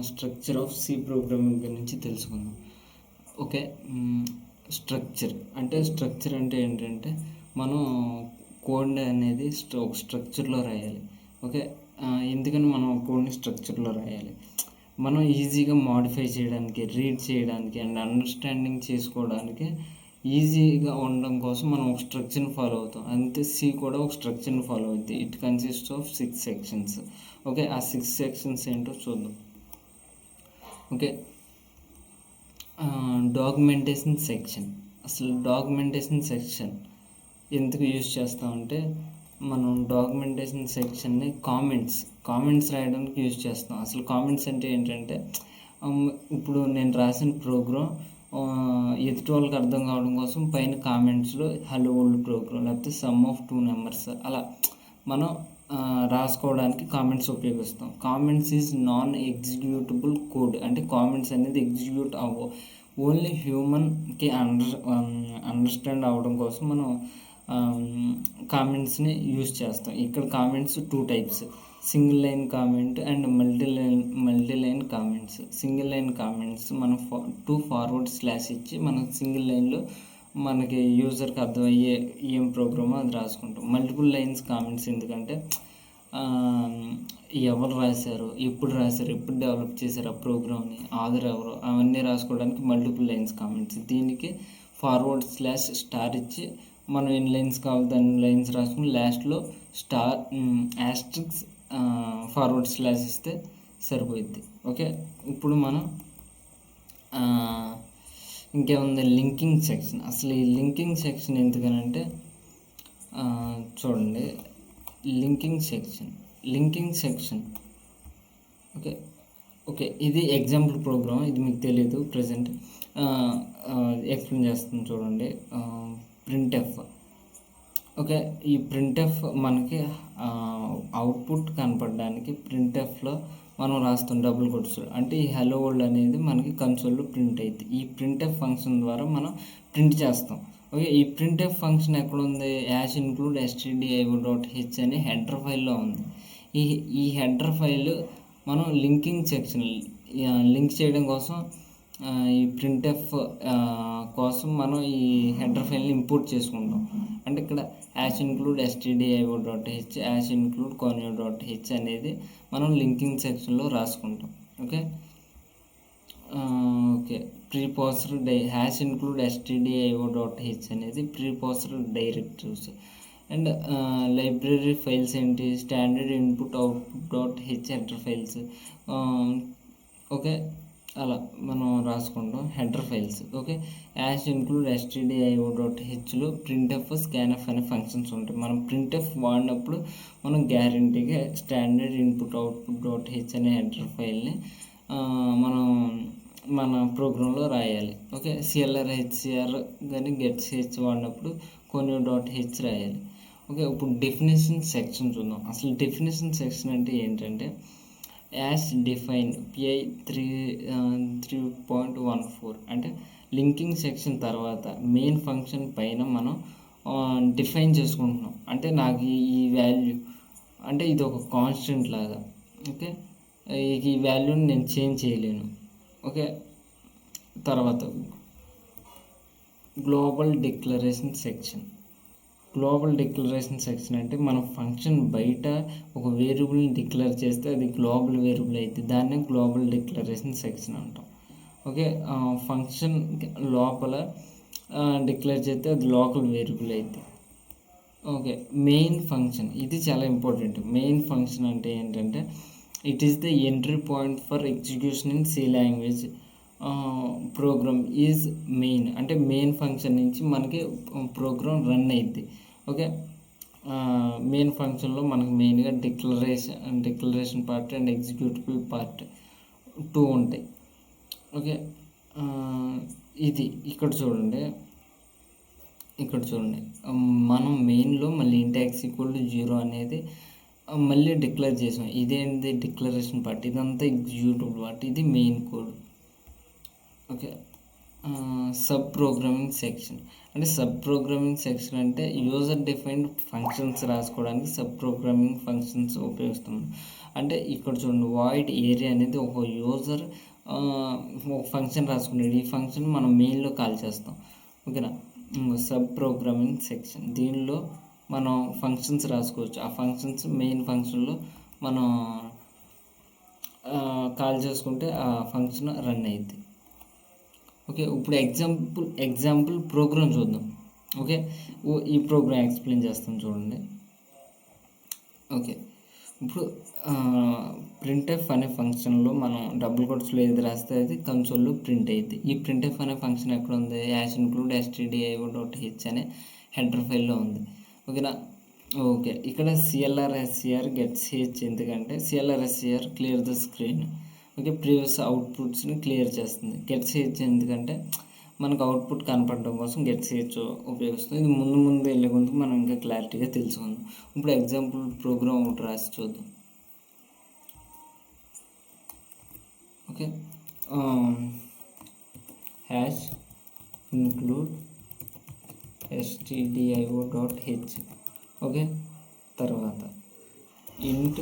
Structure of C programming గురించి తెలుసుకుందాం. Okay. Structure అంటే ఏంటంటే మనం కోడ్ అనేది ఒక స్ట్రక్చర్లో రాయాలి. ఓకే. ఎందుకని మనం కోడ్ని స్ట్రక్చర్లో రాయాలి? మనం ఈజీగా మాడిఫై చేయడానికి, రీడ్ చేయడానికి అండ్ అండర్స్టాండింగ్ చేసుకోవడానికి ఈజీగా ఉండడం కోసం మనం ఒక స్ట్రక్చర్ని ఫాలో అవుతాం. అంతే సి కూడా ఒక స్ట్రక్చర్ని ఫాలో అవుతుంది. It consist of 6 sections. Okay. ఆ 6 సెక్షన్స్ ఏంటో చూద్దాం. ఓకే. Documentation section. అసలు డాక్యుమెంటేషన్ సెక్షన్ ఎందుకు యూజ్ చేస్తామంటే మనం డాక్యుమెంటేషన్ సెక్షన్ని కామెంట్స్ రాయడానికి యూజ్ చేస్తాం. అసలు కామెంట్స్ అంటే ఏంటంటే ఇప్పుడు నేను రాసిన ప్రోగ్రామ్ ఎదుటి వాళ్ళకి అర్థం కావడం కోసం పైన కామెంట్స్లో హలో వరల్డ్ ప్రోగ్రామ్ లేకపోతే సమ్ ఆఫ్ 2 నెంబర్స్ అలా మనం రాసుకోవడానికి కామెంట్స్ ఉపయోగిస్తాం. Comments is non executable code. అంటే కామెంట్స్ అనేది ఎగ్జిక్యూట్ ఓన్లీ హ్యూమన్కి అండర్స్టాండ్ అవ్వడం కోసం మనం కామెంట్స్ని యూజ్ చేస్తాం. ఇక్కడ comments 2 types: single line comment and multi line comments. Single line comments మనం 2 ఫార్వర్డ్ స్లాష్ ఇచ్చి మనం సింగిల్ లైన్లో మనకి యూజర్కి అర్థమయ్యే ఏం ప్రోగ్రామో అది రాసుకుంటాం. మల్టిపుల్ లైన్స్ కామెంట్స్ ఎందుకంటే ఎవరు రాశారు, ఎప్పుడు డెవలప్ చేశారు ఆ ప్రోగ్రామ్ని, ఆథర్ ఎవరు, అవన్నీ రాసుకోవడానికి మల్టిపుల్ లైన్స్ కామెంట్స్. దీనికి ఫార్వర్డ్ స్లాష్ స్టార్ ఇచ్చి మనం ఎన్ని లైన్స్ కావాలి దాన్ని లైన్స్ రాసుకుని లాస్ట్లో స్టార్ యాస్ట్రిక్స్ ఫార్వర్డ్ స్లాష్ ఇస్తే సరిపోద్ది. ఓకే. ఇప్పుడు మనం ఇంకేముంది, లింకింగ్ సెక్షన్. అసలు ఈ లింకింగ్ సెక్షన్ ఎందుకనంటే చూడండి, లింకింగ్ సెక్షన్ ఓకే ఇది ఎగ్జాంపుల్ ప్రోగ్రామ్. ఇది మీకు తెలీదు, ప్రజెంట్ ఎక్స్ప్లెయిన్ చేస్తుంది చూడండి. ప్రింట్ఎఫ్. ఓకే. ఈ ప్రింట్ఎఫ్ మనకి అవుట్పుట్ కనపడడానికి ప్రింట్ఎఫ్లో మనం రాస్తాం డబుల్ కొట్స్. అంటే ఈ హలో వరల్డ్ అనేది మనకి కన్సోల్లో ప్రింట్ అవుతుంది. ఈ ప్రింట్ఎఫ్ ఫంక్షన్ ద్వారా మనం ప్రింట్ చేస్తాం. ఓకే. ఈ ప్రింట్ఎఫ్ ఫంక్షన్ ఎక్కడ ఉంది? #include stdio.h అనే హెడర్ ఫైల్లో ఉంది. ఈ హెడర్ ఫైల్ మనం లింకింగ్ సెక్షన్ లింక్ చేయడం కోసం ఈ ప్రింట్ఎఫ్ కోసం మనం ఈ హెడర్ ఫైల్ని ఇంపోర్ట్ చేసుకుంటాం. అంటే ఇక్కడ #include stdio.h #include conio.h అనేది మనం లింకింగ్ సెక్షన్లో రాసుకుంటాం. ఓకే. ప్రీపాస్డ్ #include stdio.h అనేది preprocessed directives. And library files ఏంటి? స్టాండర్డ్ ఇన్పుట్ అవుట్పుట్.h హెడర్ ఫైల్స్. ఓకే. అలా మనం రాసుకుంటాం హెడర్ ఫైల్స్. ఓకే. #include stdio.hలో ప్రింట్ఎఫ్, స్కాన్ఎఫ్ అనే ఫంక్షన్స్ ఉంటాయి. మనం ప్రింట్ఎఫ్ వాడినప్పుడు మనం గ్యారంటీగా స్టాండర్డ్ ఇన్పుట్ అవుట్పుట్.h అనే హెడర్ ఫైల్ని మనం మన ప్రోగ్రాంలో రాయాలి. ఓకే. CLR HCR కానీ గెట్ch వాడినప్పుడు conio.h రాయాలి. ఓకే. ఇప్పుడు డెఫినేషన్ సెక్షన్ చూద్దాం. అసలు డెఫినేషన్ సెక్షన్ అంటే ఏంటంటే define PI 3.14 అంటే లింకింగ్ సెక్షన్ తర్వాత మెయిన్ ఫంక్షన్ పైన మనం డిఫైన్ చేసుకుంటున్నాం. అంటే నాకు ఈ వాల్యూ అంటే ఇది ఒక కాన్స్టెంట్ లాగా. ఓకే. ఈ వాల్యూని నేను చేంజ్ చేయలేను. ఓకే. తర్వాత గ్లోబల్ డిక్లరేషన్ సెక్షన్ అంటే మనం ఫంక్షన్ బయట ఒక వేరియబుల్ని డిక్లేర్ చేస్తే అది గ్లోబల్ వేరియబుల్ అవుతుంది. దాన్నే గ్లోబల్ డిక్లరేషన్ సెక్షన్ అంటాం. ఓకే. ఫంక్షన్ లోపల డిక్లేర్ చేస్తే అది లోకల్ వేరియబుల్ అవుతుంది. ఓకే. మెయిన్ ఫంక్షన్ ఇది చాలా ఇంపార్టెంట్. మెయిన్ ఫంక్షన్ అంటే ఏంటంటే it is the entry point for execution in C language program is main. అంటే మెయిన్ ఫంక్షన్ నుంచి మనకి ప్రోగ్రామ్ రన్ అయ్యిద్ది. ఓకే. మెయిన్ ఫంక్షన్లో మనకు మెయిన్గా declaration part and executable part 2 ఉంటాయి. ఓకే. ఇది ఇక్కడ చూడండి మనం మెయిన్లో మళ్ళీ int x = 0 అనేది మళ్ళీ డిక్లేర్ చేసాం. ఇదేంటి డిక్లరేషన్ పార్ట్, ఇదంతా ఎగ్జిక్యూటబుల్ పార్ట్, ఇది main code. Okay. Sub programming section. అంటే సబ్ ప్రోగ్రామింగ్ సెక్షన్ అంటే యూజర్ డిఫైన్డ్ ఫంక్షన్స్ రాసుకోవడానికి సబ్ ప్రోగ్రామింగ్ ఫంక్షన్స్ ఉపయోగిస్తాం. అంటే ఇక్కడ చూడండి, వాయిడ్ ఏరియా అనేది ఒక యూజర్ ఒక ఫంక్షన్ రాసుకున్నాడు. ఈ ఫంక్షన్ మనం మెయిన్లో కాల్ చేస్తాం. ఓకేనా. సబ్ ప్రోగ్రామింగ్ సెక్షన్, దీనిలో మనం ఫంక్షన్స్ రాసుకోవచ్చు. ఆ ఫంక్షన్స్ మెయిన్ ఫంక్షన్లో మనం కాల్ చేసుకుంటే ఆ ఫంక్షన్ రన్ అయ్యిద్ది. ఓకే, ఇప్పుడు ఎగ్జాంపుల్ ప్రోగ్రామ్ చూద్దాం. ఓకే, ఈ ప్రోగ్రామ్ ఎక్స్ప్లెయిన్ చేస్తాను చూడండి. ఓకే, ఇప్పుడు ప్రింట్ఎఫ్ అనే ఫంక్షన్లో మనం డబుల్ కోట్స్లో ఏది రాస్తే అది కన్సోల్లో ప్రింట్ అయ్యింది. ఈ ప్రింట్ఎఫ్ అనే ఫంక్షన్ ఎక్కడ ఉంది? #include_stdio.h అనే హెడర్ ఫైల్లో ఉంది. ఓకేనా. ఓకే, ఇక్కడ CLR_SCR gets_h ఎందుకంటే CLR_SCR clear the screen. Okay, previous అవుట్పుట్స్ని క్లియర్ చేస్తుంది. gets_h ఎందుకంటే మనకు అవుట్పుట్ కనపడడం కోసం gets_h ఉపయోగిస్తుంది. ఇది ముందు వెళ్ళే ముందు మనం ఇంకా క్లారిటీగా తెలుసుకుందాం. ఇప్పుడు ఎగ్జాంపుల్ ప్రోగ్రామ్ ఒకటి రాసి చూద్దాం. Okay, #include stdio.h. ఓకే, తర్వాత ఇంట్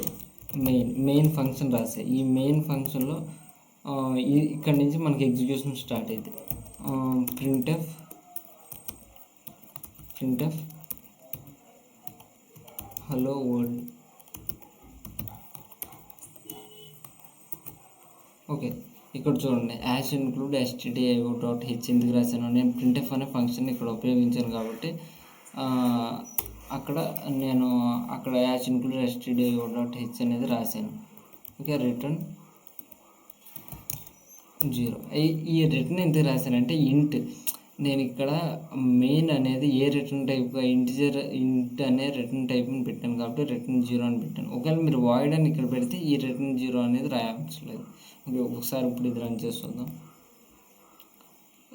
మెయిన్ ఫంక్షన్ రాసే. ఈ మెయిన్ ఫంక్షన్లో ఇక్కడ నుంచి మనకి ఎగ్జిక్యూషన్ స్టార్ట్ అయింది. Printf hello world. ఓకే, ఇక్కడ చూడండి, #include_stdio.h ఎందుకు రాశాను? నేను ప్రింట్ఎఫ్ అనే ఫంక్షన్ ఇక్కడ ఉపయోగించాను కాబట్టి అక్కడ #include_stdio.h అనేది రాశాను. Okay, return 0. ఈ రిటర్న్ ఎందుకు రాశానంటే ఇంట్, నేను ఇక్కడ మెయిన్ అనేది ఏ రిటర్న్ టైప్గా ఇంట్ అనే రిటర్న్ టైప్ని పెట్టాను కాబట్టి రిటర్న్ 0 అని పెట్టాను. ఒకవేళ మీరు వాయిడ్ అని ఇక్కడ పెడితే ఈ రిటర్న్ 0 అనేది రాయవచ్చలేదు. ఓకే, ఒకసారి ఇప్పుడు ఇది రన్ చేసి చూద్దాం.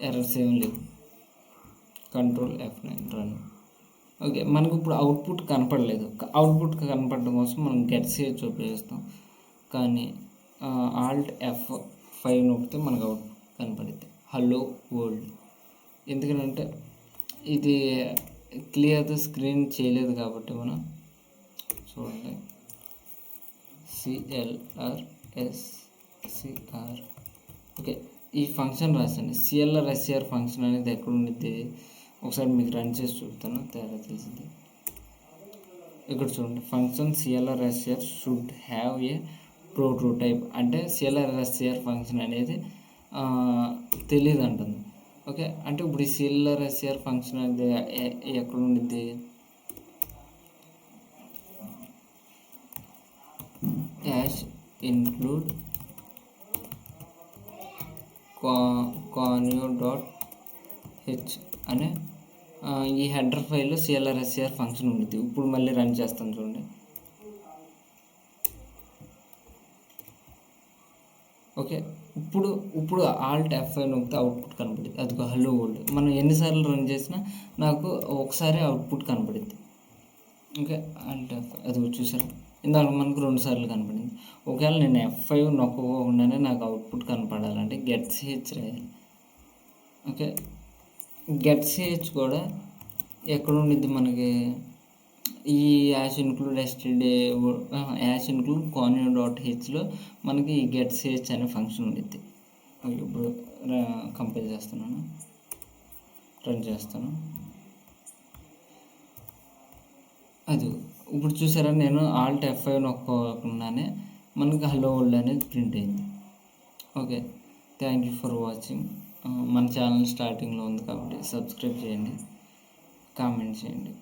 ఎర్రర్స్ ఏం లేదు. Ctrl F9 run. ఓకే, మనకు ఇప్పుడు అవుట్పుట్ కనపడలేదు. అవుట్పుట్ కనపడడం కోసం మనం gets_h ఉపయోగిస్తాం. కానీ Alt F5 నొక్కితే మనకు అవుట్పుట్ కనపడుద్ది, హలో వరల్డ్. ఎందుకంటే ఇది క్లియర్ ద స్క్రీన్ చేయలేదు కాబట్టి మనం చూడండి, CLR_SCR. ఓకే, ఈ ఫంక్షన్ రాసండి. CLR_SCR ఫంక్షన్ అనేది ఎక్కడ ఉండిద్ది? ఒకసారి మీకు రన్ చేసి చూపుతాను, తేడా తెలిసింది. ఇక్కడ చూడండి, function CLR_SCR should have a prototype. అంటే CLR_SCR ఫంక్షన్ అనేది తెలియదు అంటుంది. ఓకే, అంటే ఇప్పుడు ఈ CLR_SCR ఫంక్షన్ అనేది ఎక్కడ ఉండిద్ది? #include conio.h అనే ఈ హెడర్ ఫైల్లో CLR_SCR ఫంక్షన్ ఉండిద్ది. ఇప్పుడు మళ్ళీ రన్ చేస్తాను చూడండి. ఓకే, ఇప్పుడు Alt F5 నొక్కితే అవుట్పుట్ కనపడింది. అదిగో హలో వరల్డ్. మనం ఎన్నిసార్లు రన్ చేసినా నాకు ఒకసారి అవుట్పుట్ కనపడింది. ఓకే, Alt F5 అదిగో చూసారా, ఇందాక మనకు 2 సార్లు కనపడింది. ఒకవేళ నేను F5 నొక్కకుండానే నాకు అవుట్పుట్ కనపడాలంటే gets_h రాయాలి. ఓకే, gets_h కూడా ఎక్కడ ఉండిద్ది మనకి? ఈ #include conio.hలో మనకి ఈ gets_h అనే ఫంక్షన్ ఉండిద్ది. ఇప్పుడు కంపైల్ చేస్తున్నాను, రన్ చేస్తాను. అది ఇప్పుడు చూసారా, నేను Alt F5 నొక్కకుండానే మనకి హలో వరల్డ్ అనేది ప్రింట్ అయింది. Okay, thank you for watching. మన ఛానల్ స్టార్టింగ్లో ఉంది కాబట్టి సబ్స్క్రైబ్ చేయండి, కామెంట్ చేయండి.